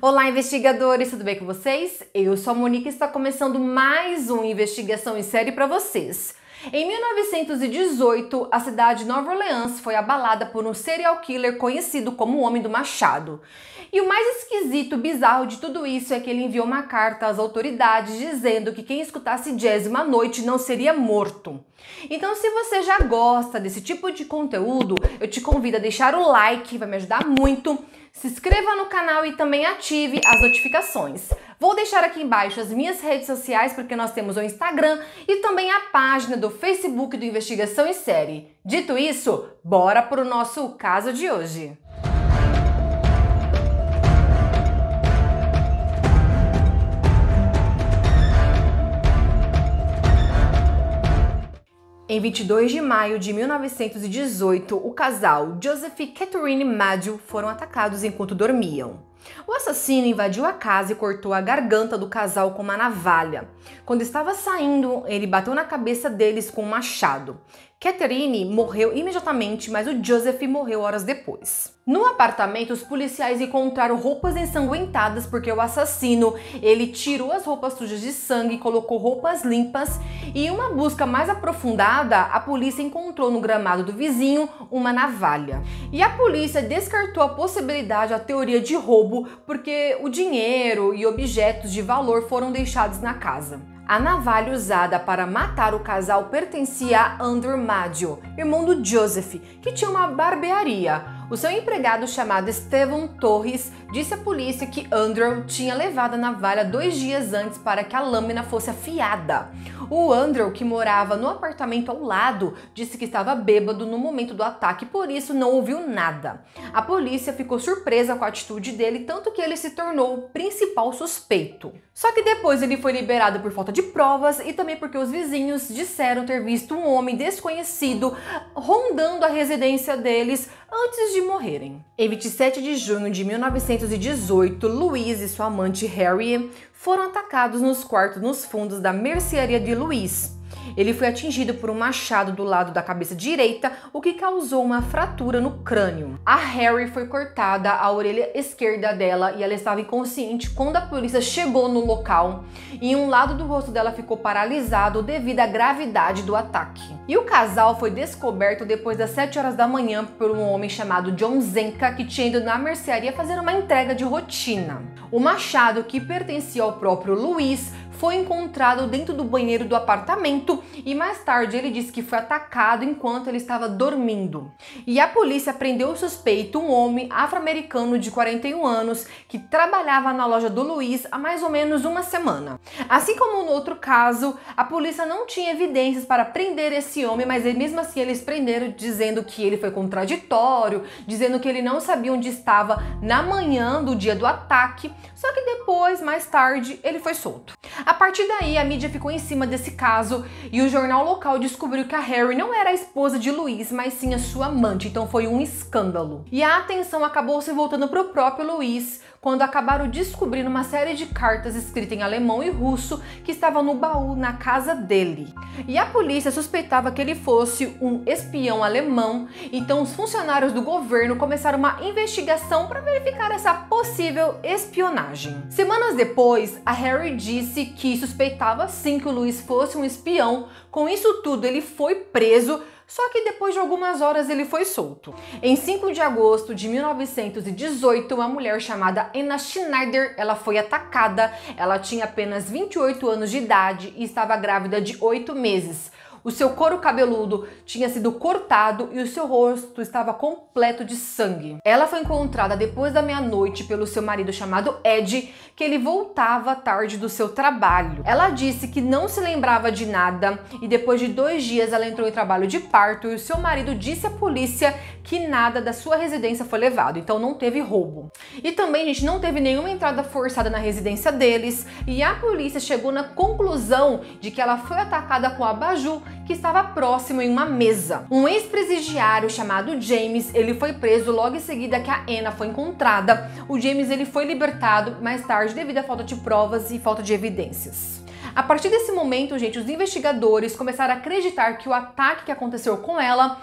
Olá, investigadores, tudo bem com vocês? Eu sou a Monique e está começando mais um Investigação em Série para vocês. Em 1918, a cidade de Nova Orleans foi abalada por um serial killer conhecido como o Homem do Machado. E o mais esquisito, bizarro de tudo isso é que ele enviou uma carta às autoridades dizendo que quem escutasse jazz uma noite não seria morto. Então, se você já gosta desse tipo de conteúdo, eu te convido a deixar o like, vai me ajudar muito. Se inscreva no canal e também ative as notificações. Vou deixar aqui embaixo as minhas redes sociais, porque nós temos o Instagram e também a página do Facebook do Investigação em Série. Dito isso, bora para o nosso caso de hoje. Em 22 de maio de 1918, o casal Joseph e Catherine Madio foram atacados enquanto dormiam. O assassino invadiu a casa e cortou a garganta do casal com uma navalha. Quando estava saindo, ele bateu na cabeça deles com um machado. Catherine morreu imediatamente, mas o Joseph morreu horas depois. No apartamento, os policiais encontraram roupas ensanguentadas porque o assassino, ele tirou as roupas sujas de sangue e colocou roupas limpas. E em uma busca mais aprofundada, a polícia encontrou no gramado do vizinho uma navalha. E a polícia descartou a possibilidade, a teoria de roubo, porque o dinheiro e objetos de valor foram deixados na casa. A navalha usada para matar o casal pertencia a Andrew Madio, irmão do Joseph, que tinha uma barbearia. O seu empregado, chamado Stephen Torres, disse à polícia que Andrew tinha levado a navalha 2 dias antes para que a lâmina fosse afiada. O Andrew, que morava no apartamento ao lado, disse que estava bêbado no momento do ataque, por isso não ouviu nada. A polícia ficou surpresa com a atitude dele, tanto que ele se tornou o principal suspeito. Só que depois ele foi liberado por falta de provas e também porque os vizinhos disseram ter visto um homem desconhecido rondando a residência deles antes de morrerem. Em 27 de junho de 1918, Louise e sua amante Harry foram atacados nos quartos nos fundos da mercearia de Louise. Ele foi atingido por um machado do lado da cabeça direita, o que causou uma fratura no crânio. A Harry foi cortada a orelha esquerda dela e ela estava inconsciente quando a polícia chegou no local. E um lado do rosto dela ficou paralisado devido à gravidade do ataque. E o casal foi descoberto depois das 7 horas da manhã por um homem chamado John Zenka, que tinha ido na mercearia fazer uma entrega de rotina. O machado, que pertencia ao próprio Luiz, foi encontrado dentro do banheiro do apartamento e mais tarde ele disse que foi atacado enquanto ele estava dormindo. E a polícia prendeu o suspeito, um homem afro-americano de 41 anos que trabalhava na loja do Luiz há mais ou menos uma semana. Assim como no outro caso, a polícia não tinha evidências para prender esse homem, mas mesmo assim eles prenderam dizendo que ele foi contraditório, dizendo que ele não sabia onde estava na manhã do dia do ataque, só que depois, mais tarde, ele foi solto. A partir daí, a mídia ficou em cima desse caso e o jornal local descobriu que a Harry não era a esposa de Louise, mas sim a sua amante, então foi um escândalo. E a atenção acabou se voltando para o próprio Louise, quando acabaram descobrindo uma série de cartas escritas em alemão e russo que estavam no baú na casa dele. E a polícia suspeitava que ele fosse um espião alemão, então os funcionários do governo começaram uma investigação para verificar essa possível espionagem. Semanas depois, a Harry disse que suspeitava sim que o Louis fosse um espião. Com isso tudo, ele foi preso, só que depois de algumas horas ele foi solto. Em 5 de agosto de 1918, uma mulher chamada Anna Schneider, ela foi atacada. Ela tinha apenas 28 anos de idade e estava grávida de 8 meses. O seu couro cabeludo tinha sido cortado e o seu rosto estava completo de sangue. Ela foi encontrada depois da meia-noite pelo seu marido chamado Ed, que ele voltava tarde do seu trabalho. Ela disse que não se lembrava de nada e depois de 2 dias ela entrou em trabalho de parto e o seu marido disse à polícia que nada da sua residência foi levado, então não teve roubo. E também, gente, não teve nenhuma entrada forçada na residência deles e a polícia chegou na conclusão de que ela foi atacada com abajur que estava próximo em uma mesa. Um ex-presidiário chamado James, ele foi preso logo em seguida que a Anna foi encontrada. O James, ele foi libertado mais tarde devido à falta de provas e falta de evidências. A partir desse momento, gente, os investigadores começaram a acreditar que o ataque que aconteceu com ela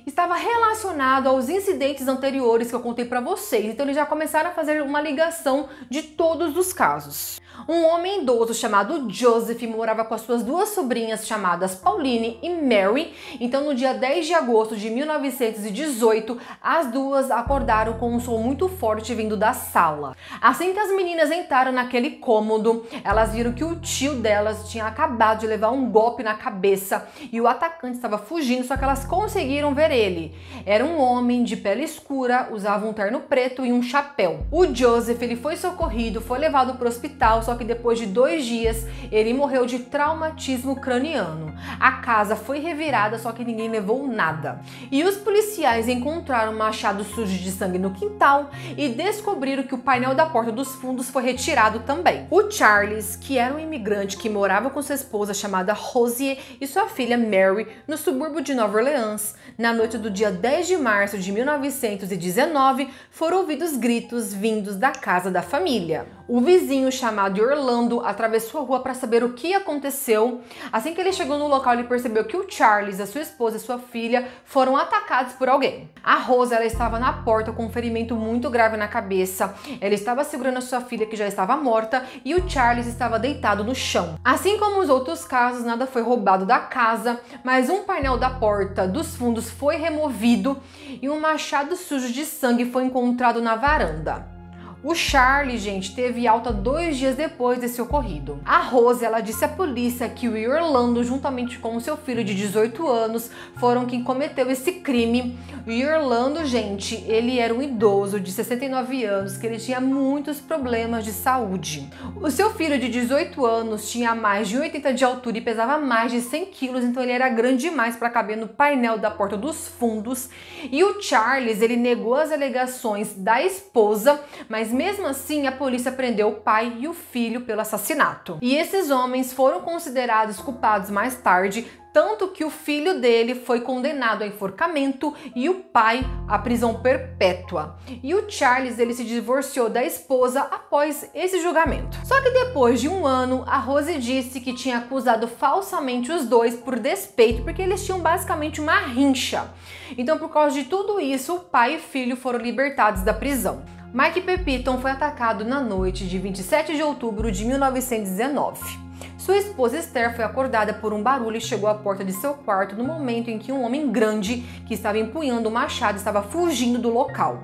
estava relacionado aos incidentes anteriores que eu contei para vocês. Então eles já começaram a fazer uma ligação de todos os casos. Um homem idoso chamado Joseph morava com as suas duas sobrinhas chamadas Pauline e Mary. Então no dia 10 de agosto de 1918, as duas acordaram com um som muito forte vindo da sala. Assim que as meninas entraram naquele cômodo, elas viram que o tio delas tinha acabado de levar um golpe na cabeça e o atacante estava fugindo, só que elas conseguiram ver ele. Era um homem de pele escura, usava um terno preto e um chapéu. O Joseph, ele foi socorrido, foi levado para o hospital, só que depois de 2 dias ele morreu de traumatismo craniano. A casa foi revirada, só que ninguém levou nada. E os policiais encontraram um machado sujo de sangue no quintal e descobriram que o painel da porta dos fundos foi retirado também. O Charles, que era um imigrante que morava com sua esposa chamada Rosie e sua filha Mary no subúrbio de Nova Orleans, na noite do dia 10 de março de 1919, foram ouvidos gritos vindos da casa da família. O vizinho chamado Orlando atravessou a rua para saber o que aconteceu. Assim que ele chegou no local, ele percebeu que o Charles, a sua esposa e sua filha foram atacados por alguém. A Rose, ela estava na porta com um ferimento muito grave na cabeça. Ela estava segurando a sua filha, que já estava morta, e o Charles estava deitado no chão. Assim como os outros casos, nada foi roubado da casa, mas um painel da porta dos fundos foi removido e um machado sujo de sangue foi encontrado na varanda. O Charlie, gente, teve alta 2 dias depois desse ocorrido. A Rose, ela disse à polícia que o Orlando, juntamente com o seu filho de 18 anos, foram quem cometeu esse crime. O Orlando, gente, ele era um idoso de 69 anos, que ele tinha muitos problemas de saúde. O seu filho de 18 anos tinha mais de 1,80 de altura e pesava mais de 100 quilos, então ele era grande demais para caber no painel da porta dos fundos. E o Charles, ele negou as alegações da esposa, mas mesmo assim a polícia prendeu o pai e o filho pelo assassinato. E esses homens foram considerados culpados mais tarde, tanto que o filho dele foi condenado a enforcamento e o pai à prisão perpétua. E o Charles, ele se divorciou da esposa após esse julgamento. Só que depois de 1 ano, a Rose disse que tinha acusado falsamente os dois por despeito, porque eles tinham basicamente uma rincha. Então, por causa de tudo isso, o pai e filho foram libertados da prisão. Mike Pepitone foi atacado na noite de 27 de outubro de 1919. Sua esposa Esther foi acordada por um barulho e chegou à porta de seu quarto no momento em que um homem grande que estava empunhando um machado estava fugindo do local.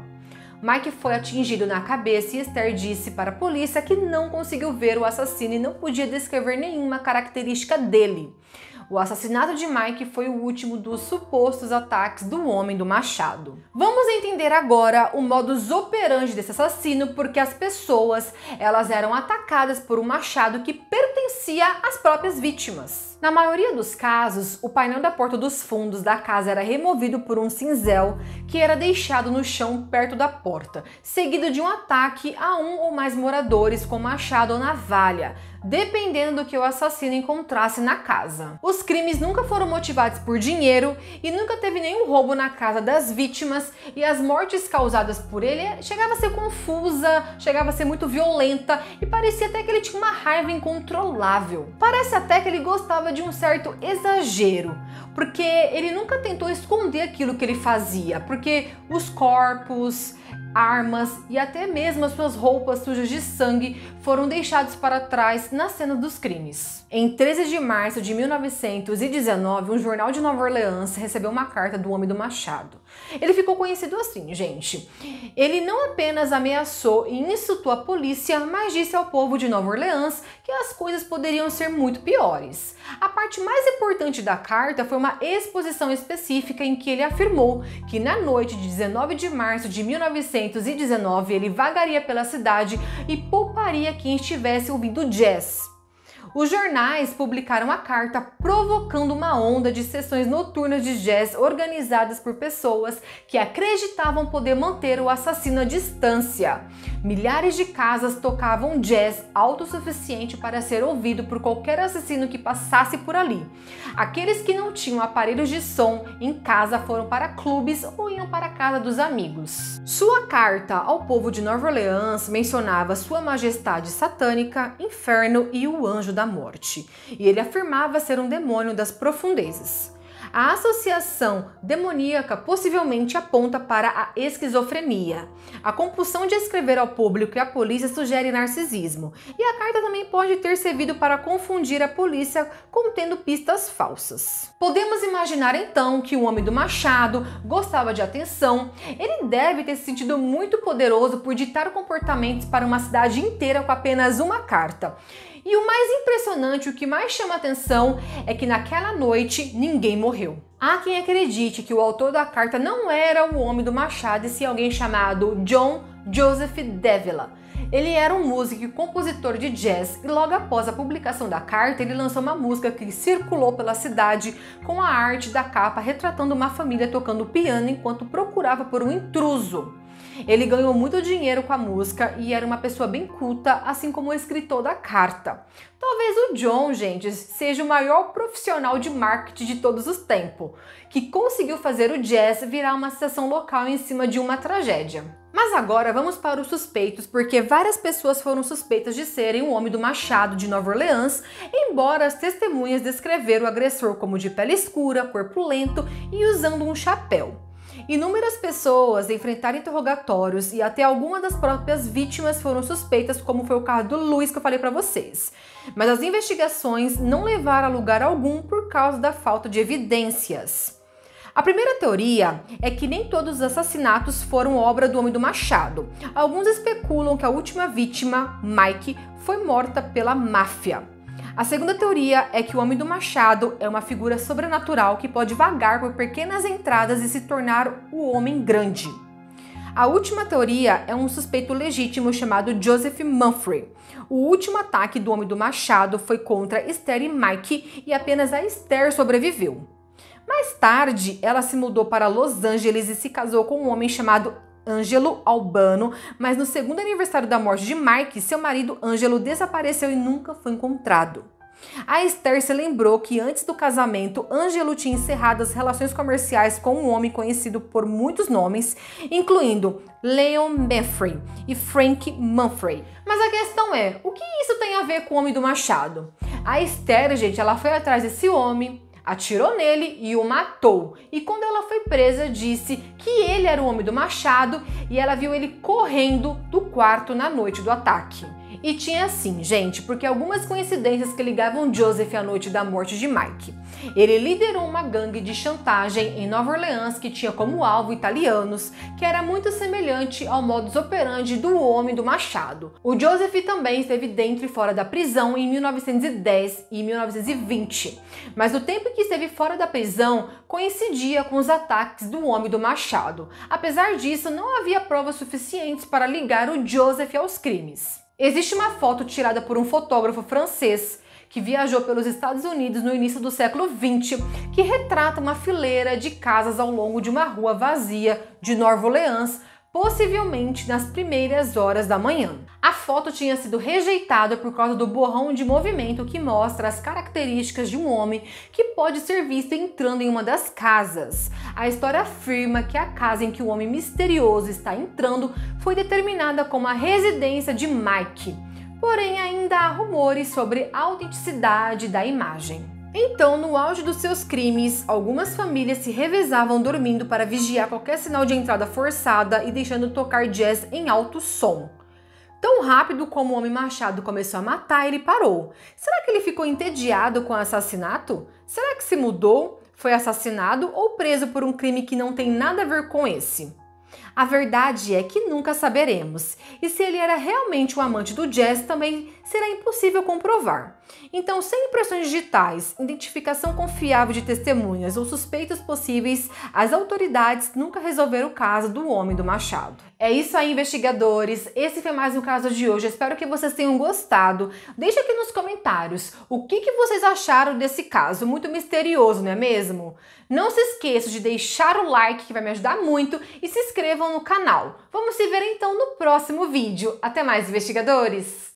Mike foi atingido na cabeça e Esther disse para a polícia que não conseguiu ver o assassino e não podia descrever nenhuma característica dele. O assassinato de Mike foi o último dos supostos ataques do homem do machado. Vamos entender agora o modus operandi desse assassino, porque as pessoas, elas eram atacadas por um machado que pertencia às próprias vítimas. Na maioria dos casos, o painel da porta dos fundos da casa era removido por um cinzel que era deixado no chão perto da porta, seguido de um ataque a um ou mais moradores com machado ou navalha, dependendo do que o assassino encontrasse na casa. Os crimes nunca foram motivados por dinheiro e nunca teve nenhum roubo na casa das vítimas, e as mortes causadas por ele chegava a ser confusa, chegava a ser muito violenta e parecia até que ele tinha uma raiva incontrolável. Parece até que ele gostava de um certo exagero, porque ele nunca tentou esconder aquilo que ele fazia, porque os corpos, armas e até mesmo as suas roupas sujas de sangue foram deixados para trás na cena dos crimes. Em 13 de março de 1919, um jornal de Nova Orleans recebeu uma carta do homem do machado. Ele ficou conhecido assim, gente. Ele não apenas ameaçou e insultou a polícia, mas disse ao povo de Nova Orleans que as coisas poderiam ser muito piores. A parte mais importante da carta foi uma exposição específica em que ele afirmou que na noite de 19 de março de 1919 ele vagaria pela cidade e pouparia quem estivesse ouvindo jazz. Os jornais publicaram a carta provocando uma onda de sessões noturnas de jazz organizadas por pessoas que acreditavam poder manter o assassino à distância. Milhares de casas tocavam jazz autossuficiente para ser ouvido por qualquer assassino que passasse por ali. Aqueles que não tinham aparelhos de som em casa foram para clubes ou iam para a casa dos amigos. Sua carta ao povo de Nova Orleans mencionava Sua Majestade Satânica, Inferno e o Anjo da Morte, e ele afirmava ser um demônio das profundezas. A associação demoníaca possivelmente aponta para a esquizofrenia. A compulsão de escrever ao público e à polícia sugere narcisismo. E a carta também pode ter servido para confundir a polícia contendo pistas falsas. Podemos imaginar então que o homem do machado gostava de atenção. Ele deve ter se sentido muito poderoso por ditar comportamentos para uma cidade inteira com apenas uma carta. E o mais impressionante, o que mais chama atenção, é que naquela noite ninguém morreu. Há quem acredite que o autor da carta não era o homem do machado, e sim alguém chamado John Joseph Davila. Ele era um músico e compositor de jazz e logo após a publicação da carta ele lançou uma música que circulou pela cidade com a arte da capa retratando uma família tocando piano enquanto procurava por um intruso. Ele ganhou muito dinheiro com a música e era uma pessoa bem culta, assim como o escritor da carta. Talvez o John, gente, seja o maior profissional de marketing de todos os tempos, que conseguiu fazer o jazz virar uma sensação local em cima de uma tragédia. Mas agora vamos para os suspeitos, porque várias pessoas foram suspeitas de serem o homem do machado de Nova Orleans, embora as testemunhas descreveram o agressor como de pele escura, corpulento e usando um chapéu. Inúmeras pessoas enfrentaram interrogatórios e até algumas das próprias vítimas foram suspeitas, como foi o caso do Luiz que eu falei para vocês. Mas as investigações não levaram a lugar algum por causa da falta de evidências. A primeira teoria é que nem todos os assassinatos foram obra do homem do machado. Alguns especulam que a última vítima, Mike, foi morta pela máfia. A segunda teoria é que o homem do machado é uma figura sobrenatural que pode vagar por pequenas entradas e se tornar o homem grande. A última teoria é um suspeito legítimo chamado Joseph Mumfre. O último ataque do homem do machado foi contra Esther e Mike e apenas a Esther sobreviveu. Mais tarde, ela se mudou para Los Angeles e se casou com um homem chamado Ângelo Albano, mas no segundo aniversário da morte de Mike, seu marido Ângelo desapareceu e nunca foi encontrado. A Esther se lembrou que antes do casamento, Ângelo tinha encerrado as relações comerciais com um homem conhecido por muitos nomes, incluindo Leon Mumfre e Frank Mumfre. Mas a questão é, o que isso tem a ver com o homem do machado? A Esther, gente, ela foi atrás desse homem, atirou nele e o matou. E quando ela foi presa, disse que ele era o homem do machado e ela viu ele correndo do quarto na noite do ataque. E tinha assim, gente, porque algumas coincidências que ligavam Joseph à noite da morte de Mike. Ele liderou uma gangue de chantagem em Nova Orleans que tinha como alvo italianos, que era muito semelhante ao modus operandi do homem do machado. O Joseph também esteve dentro e fora da prisão em 1910 e 1920, mas o tempo que esteve fora da prisão coincidia com os ataques do homem do machado. Apesar disso, não havia provas suficientes para ligar o Joseph aos crimes. Existe uma foto tirada por um fotógrafo francês que viajou pelos Estados Unidos no início do século XX, que retrata uma fileira de casas ao longo de uma rua vazia de Nova Orleans, possivelmente nas primeiras horas da manhã. A foto tinha sido rejeitada por causa do borrão de movimento que mostra as características de um homem que pode ser visto entrando em uma das casas. A história afirma que a casa em que o homem misterioso está entrando foi determinada como a residência de Mike. Porém, ainda há rumores sobre a autenticidade da imagem. Então, no auge dos seus crimes, algumas famílias se revezavam dormindo para vigiar qualquer sinal de entrada forçada e deixando tocar jazz em alto som. Tão rápido como o homem machado começou a matar, ele parou. Será que ele ficou entediado com o assassinato? Será que se mudou, foi assassinado ou preso por um crime que não tem nada a ver com esse? A verdade é que nunca saberemos, e se ele era realmente um amante do jazz também será impossível comprovar. Então, sem impressões digitais, identificação confiável de testemunhas ou suspeitos possíveis, as autoridades nunca resolveram o caso do homem do machado. É isso aí, investigadores, esse foi mais um caso de hoje, eu espero que vocês tenham gostado. Deixa aqui nos comentários o que vocês acharam desse caso, muito misterioso, não é mesmo? Não se esqueçam de deixar o like, que vai me ajudar muito, e se inscrevam no canal. Vamos se ver então no próximo vídeo. Até mais, investigadores!